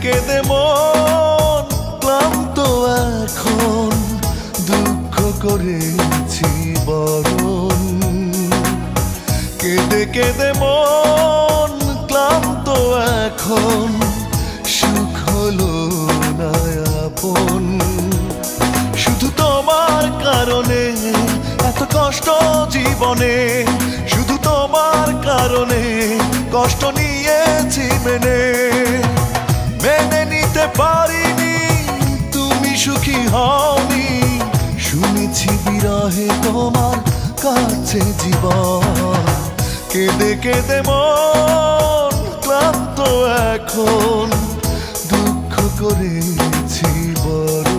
কেঁদে মন ক্লান্ত এখন, দুঃখ করেছি বরণ। কেঁদে কেঁদে মন ক্লান্ত এখন, সুখ হলো না আপন। শুধু তোমার কারণে এত কষ্ট জীবনে, শুধু তোমার কারণে কষ্ট নিয়েছি মেনে। মেনে নিতে পারিনি তুমি সুখী হওনি, শুনেছি বিরহে তোমার কাছে জীবন। কেঁদে কেঁদে মন ক্লান্ত এখন, দুঃখ করেছি বড়।